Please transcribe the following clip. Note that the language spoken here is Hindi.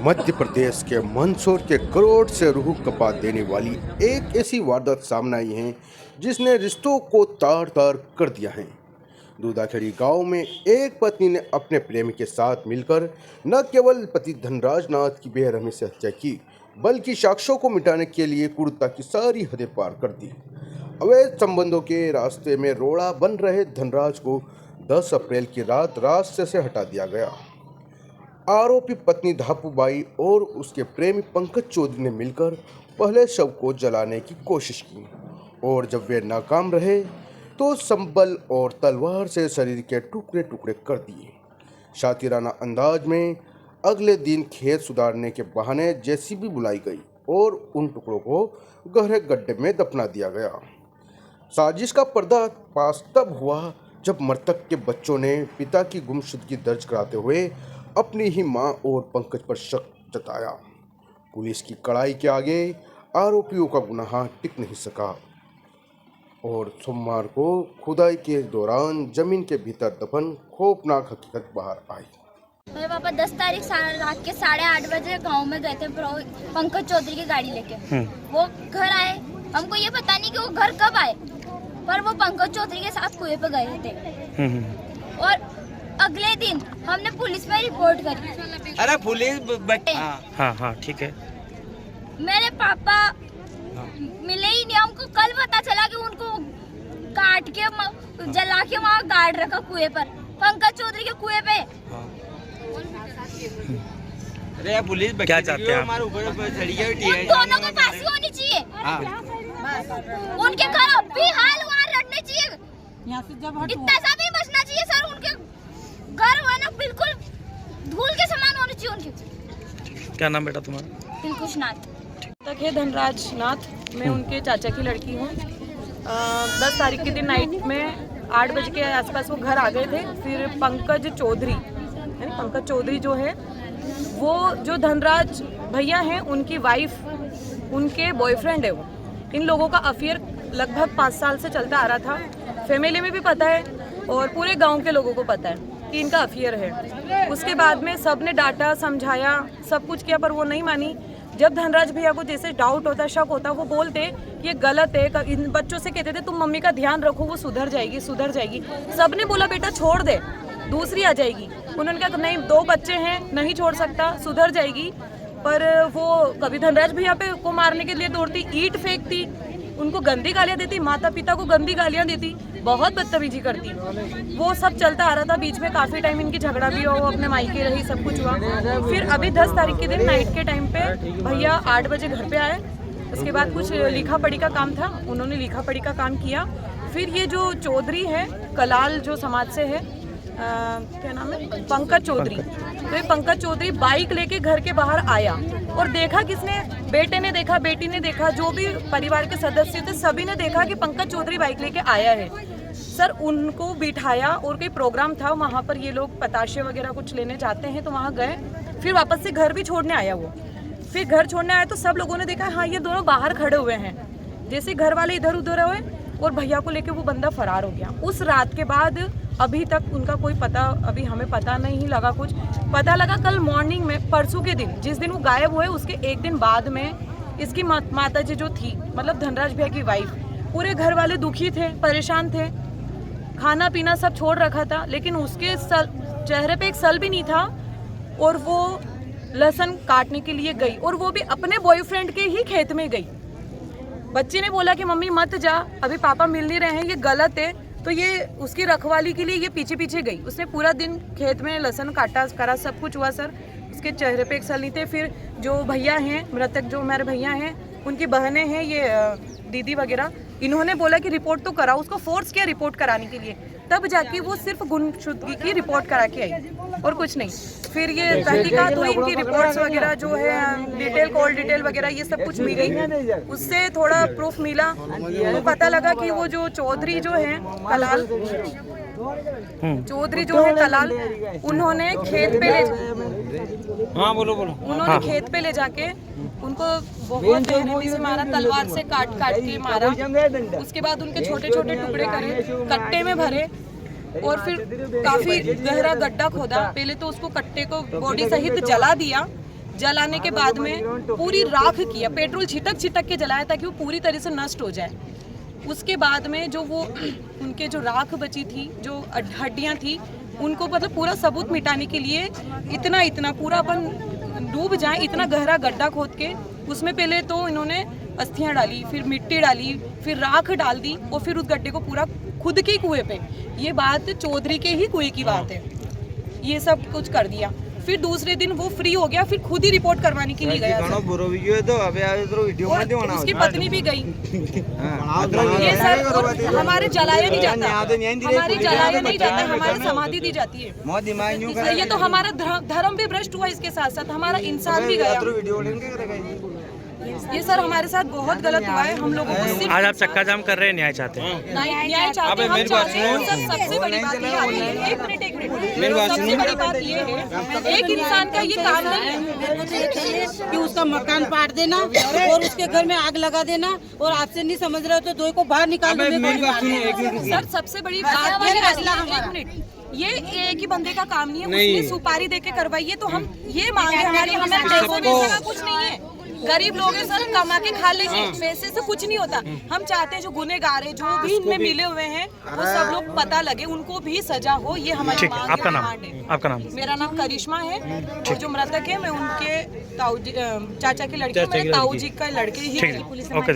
मध्य प्रदेश के मंदसौर के करोड़ से रूह कपा देने वाली एक ऐसी वारदात सामने आई है जिसने रिश्तों को तार तार कर दिया है। दूधाखेड़ी गांव में एक पत्नी ने अपने प्रेमी के साथ मिलकर न केवल पति धनराज नाथ की बेरहमी से हत्या की, बल्कि साक्ष्यों को मिटाने के लिए क्रूरता की सारी हदें पार कर दी। अवैध संबंधों के रास्ते में रोड़ा बन रहे धनराज को 10 अप्रैल की रात रास्ते से हटा दिया गया। आरोपी पत्नी धापूबाई और उसके प्रेमी पंकज चौधरी ने मिलकर पहले शव को जलाने की कोशिश की और जब वे नाकाम रहे तो संबल और तलवार से शरीर के टुकड़े टुकड़े कर दिए। शातिराना अंदाज में अगले दिन खेत सुधारने के बहाने जेसीबी बुलाई गई और उन टुकड़ों को गहरे गड्ढे में दफना दिया गया। साजिश का पर्दाफाश तब हुआ जब मृतक के बच्चों ने पिता की गुमशुदगी दर्ज कराते हुए अपनी ही मां और पंकज पर शक जताया। पुलिस की कड़ाई के आगे आरोपियों का गुनाह टिक नहीं सका और सोमवार को खुदाई के दौरान जमीन के भीतर दफन खौफनाक हकीकत बाहर आई। मेरे पापा 10 तारीख रात के 8:30 बजे गांव में गए थे पंकज चौधरी की गाड़ी लेके। वो घर आए, हमको ये पता नहीं कि वो घर कब आए, पर वो पंकज चौधरी के साथ कुएं पे गए थे। और अगले दिन हमने पुलिस में रिपोर्ट करी। अरे पुलिस हाँ ठीक है। मेरे पापा मिले ही नहीं, हमको कल पता चला कि उनको काट के जला के वहाँ गाड़ रखा कुएं पर, पंकज चौधरी के कुएं पे। अरे पुलिस क्या चाहते हैं हमारे ऊपर उन दोनों को फांसी होनी चाहिए। उनके घर अब भी हाल वहाँ रखने चाहिए, इतना सा भी बचना चाहिए सर। उनके घर है ना बिल्कुल धूल के समान होने चाहिए उनके। क्या नाम बेटा तुम्हारा? दिलकुश नाथ। तक है धनराज नाथ, मैं उनके चाचा की लड़की हूँ। 10 तारीख के दिन नाइट में 8 बजे के आसपास वो घर आ गए थे। फिर पंकज चौधरी यानी पंकज चौधरी जो है वो जो धनराज भैया हैं उनकी वाइफ, उनके बॉयफ्रेंड है वो। इन लोगों का अफेयर लगभग 5 साल से चलता आ रहा था। फैमिली में भी पता है और पूरे गांव के लोगों को पता है कि इनका अफेयर है। उसके बाद में सब ने डांटा, समझाया, सब कुछ किया, पर वो नहीं मानी। जब धनराज भैया को जैसे डाउट होता, शक होता, वो बोलते कि ये गलत है। इन बच्चों से कहते थे तुम मम्मी का ध्यान रखो, वो सुधर जाएगी सुधर जाएगी। सब ने बोला बेटा छोड़ दे, दूसरी आ जाएगी। उन्होंने कहा नहीं, 2 बच्चे हैं, नहीं छोड़ सकता, सुधर जाएगी। पर वो कभी धनराज भैया पे को मारने के लिए दौड़ती, ईंट फेंकती, उनको गंदी गालियाँ देती, माता पिता को गंदी गालियाँ देती, बहुत बदतमीजी करती। वो सब चलता आ रहा था। बीच में काफ़ी टाइम इनकी झगड़ा भी हुआ, वो अपने मायके रही, सब कुछ हुआ। फिर अभी 10 तारीख के दिन नाइट के टाइम पे भैया 8 बजे घर पे आए। उसके बाद कुछ लिखा पढ़ी का काम था, उन्होंने लिखा पढ़ी का काम किया। फिर ये जो चौधरी है, कलाल जो समाज से है, क्या नाम है, पंकज चौधरी। तो ये पंकज चौधरी बाइक लेके घर के बाहर आया और देखा, किसने? बेटे ने देखा, बेटी ने देखा, जो भी परिवार के सदस्य थे सभी ने देखा कि पंकज चौधरी बाइक लेके आया है। सर उनको बिठाया और कोई प्रोग्राम था वहाँ पर, ये लोग पताशे वगैरह कुछ लेने जाते हैं तो वहाँ गए। फिर वापस से घर भी छोड़ने आया वो। फिर घर छोड़ने आया तो सब लोगों ने देखा हाँ ये दोनों बाहर खड़े हुए हैं। जैसे घर वाले इधर उधर हुए और भैया को लेके वो बंदा फरार हो गया। उस रात के बाद अभी तक उनका कोई पता, अभी हमें पता नहीं लगा। कुछ पता लगा कल मॉर्निंग में, परसों के दिन जिस दिन वो गायब हुए उसके एक दिन बाद में इसकी माता जी जो थी, मतलब धनराज भैया की वाइफ, पूरे घर वाले दुखी थे, परेशान थे, खाना पीना सब छोड़ रखा था, लेकिन उसके चेहरे पे एक सल भी नहीं था। और वो लहसुन काटने के लिए गई और वो भी अपने बॉयफ्रेंड के ही खेत में गई। बच्ची ने बोला कि मम्मी मत जा, अभी पापा मिल नहीं रहे हैं, ये गलत है। तो ये उसकी रखवाली के लिए ये पीछे पीछे गई। उसने पूरा दिन खेत में लहसुन काटा करा, सब कुछ हुआ सर। उसके चेहरे पे एक सल नहीं थे। फिर जो भैया हैं, मृतक जो मेरे भैया हैं, उनकी बहनें हैं, ये दीदी वगैरह, इन्होंने बोला कि रिपोर्ट तो कराओ। उसको फोर्स किया रिपोर्ट कराने के लिए, तब जाके वो सिर्फ गुमशुदगी की रिपोर्ट करा के आई और कुछ नहीं। फिर ये तहकीकात हुई, इनकी रिपोर्ट्स वगैरह जो है, डिटेल, कॉल डिटेल वगैरह, ये सब कुछ मिल गई। उससे थोड़ा प्रूफ मिला तो पता लगा कि वो जो चौधरी जो है कलाल चौधरी जो है कलाल, उन्होंने खेत पे उन्होंने खेत पे ले जाके उनको बहुत बेरहमी से मारा, तलवार से काट काट के मारा। उसके बाद उनके छोटे छोटे टुकड़े करे, कट्टे में भरे और फिर काफी गहरा गड्ढा खोदा। पहले तो उसको कट्टे को बॉडी सहित जला दिया, जलाने के बाद में पूरी राख किया, पेट्रोल छिटक छिटक के जलाया ताकि वो पूरी तरह से नष्ट हो जाए। उसके बाद में जो वो उनके जो राख बची थी, जो हड्डियां थी, उनको मतलब पूरा सबूत मिटाने के लिए इतना पूरा अपन डूब जाए, इतना गहरा गड्ढा खोद के उसमें पहले तो इन्होंने अस्थियां डाली, फिर मिट्टी डाली, फिर राख डाल दी और फिर उस गड्ढे को पूरा खुद के कुएं पे, ये बात चौधरी के ही कुएं की बात है, ये सब कुछ कर दिया। फिर दूसरे दिन वो फ्री हो गया, फिर खुद ही रिपोर्ट करवाने के लिए गया और उसकी पत्नी भी गई। ये सर हमारे जलाया नहीं जाता, हमारी जलाया नहीं जाता, हमारी समाधि दी जाती है। ये तो हमारा धर्म भी भ्रष्ट हुआ, इसके साथ साथ हमारा इंसान भी गया। ये सर हमारे साथ बहुत गलत हुआ है। हम लोगों को सिर्फ आज आप चक्का जाम कर रहे हैं, न्याय चाहते हैं? न्याय चाहते हैं, हम चाहते हैं। सर सबसे बड़ी बात ये है, एक मिनट सबसे बड़ी बात ये है, एक इंसान का ये काम नहीं है कि उसका मकान पाट देना और उसके घर में आग लगा देना, और आपसे नहीं समझ रहे हो तो दो को बाहर निकाल दो। सर सबसे बड़ी बात ये है, एक मिनट, ये एक ही बंदे का काम नहीं है, उसने सुपारी दे के करवाई है, तो हम ये मांगे, हमारे पैसों वैसे का कुछ नहीं है, गरीब लोग हैं सर, कमा के खा लेंगे, पैसे से कुछ नहीं होता। हम चाहते हैं जो गुनहगार है, जो भी इनमें मिले हुए हैं, वो सब लोग पता लगे, उनको भी सजा हो, ये हमारी मांग है। आपका नाम? आपका नाम? मेरा नाम करिश्मा है, और जो मृतक है मैं उनके चाचा की लड़की, मेरे ताऊ जी का लड़के ही। ओके।